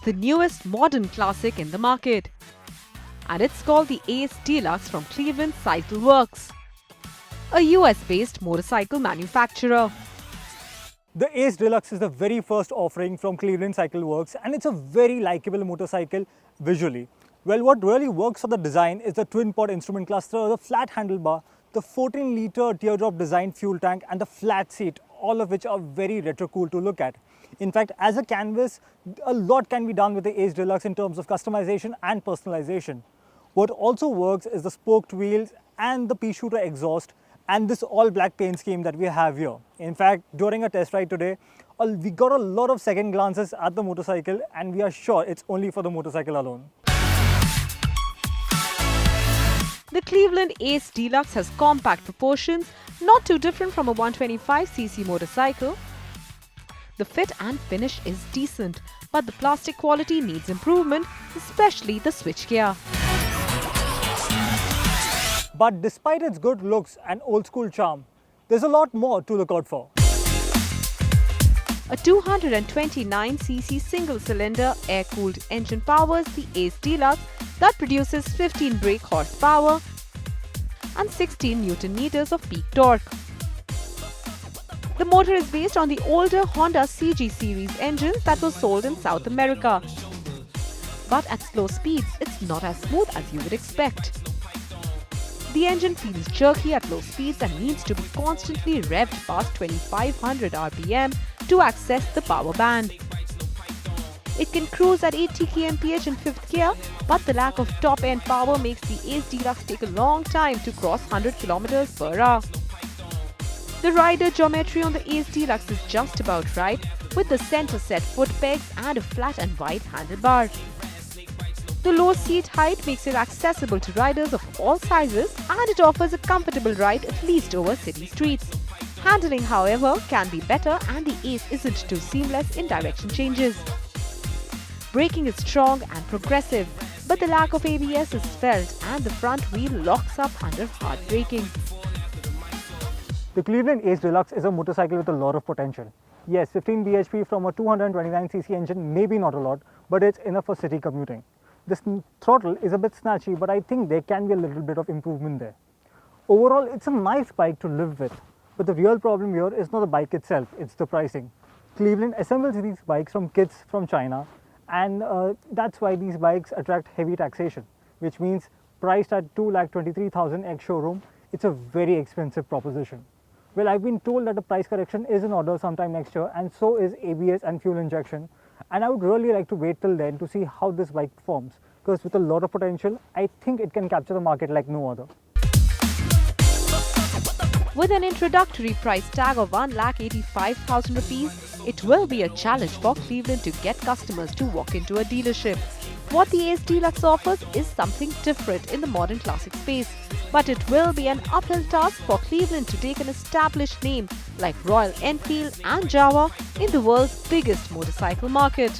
the newest modern classic in the market. And it's called the Ace Deluxe from Cleveland Cycle Works, a US-based motorcycle manufacturer. The Ace Deluxe is the very first offering from Cleveland Cycle Works, and it's a very likable motorcycle visually. Well, what really works for the design is the twin-pod instrument cluster, the flat handlebar, the 14-liter teardrop designed fuel tank and the flat seat, all of which are very retro cool to look at. In fact, as a canvas, a lot can be done with the Ace Deluxe in terms of customization and personalization. What also works is the spoked wheels and the pea shooter exhaust and this all black paint scheme that we have here. In fact, during a test ride today, we got a lot of second glances at the motorcycle and we are sure it's only for the motorcycle alone. The Cleveland Ace Deluxe has compact proportions, not too different from a 125cc motorcycle. The fit and finish is decent, but the plastic quality needs improvement, especially the switchgear. But despite its good looks and old school charm, there's a lot more to look out for. A 229cc single-cylinder air-cooled engine powers the Ace Deluxe that produces 15 brake horsepower and 16 Nm of peak torque. The motor is based on the older Honda CG series engines that were sold in South America. But at slow speeds, it's not as smooth as you would expect. The engine feels jerky at low speeds and needs to be constantly revved past 2500 RPM to access the power band. It can cruise at 80 kmph in 5th gear, but the lack of top-end power makes the Ace Deluxe take a long time to cross 100 km per hour. The rider geometry on the Ace Deluxe is just about right, with the center-set foot pegs and a flat and wide handlebar. The low seat height makes it accessible to riders of all sizes and it offers a comfortable ride at least over city streets. Handling, however, can be better and the Ace isn't too seamless in direction changes. Braking is strong and progressive, but the lack of ABS is felt and the front wheel locks up under hard braking. The Cleveland Ace Deluxe is a motorcycle with a lot of potential. Yes, 15 bhp from a 229cc engine may be not a lot, but it's enough for city commuting. This throttle is a bit snatchy, but I think there can be a little bit of improvement there. Overall, it's a nice bike to live with, but the real problem here is not the bike itself, it's the pricing. Cleveland assembles these bikes from kits from China, and that's why these bikes attract heavy taxation, which means priced at 2,23,000 ex-showroom, it's a very expensive proposition. Well, I've been told that a price correction is in order sometime next year, and so is ABS and fuel injection. And I would really like to wait till then to see how this bike performs, because with a lot of potential, I think it can capture the market like no other. With an introductory price tag of 1,85,000 rupees, it will be a challenge for Cleveland to get customers to walk into a dealership. What the Ace Deluxe offers is something different in the modern classic space, but it will be an uphill task for Cleveland to take an established name like Royal Enfield and Jawa in the world's biggest motorcycle market.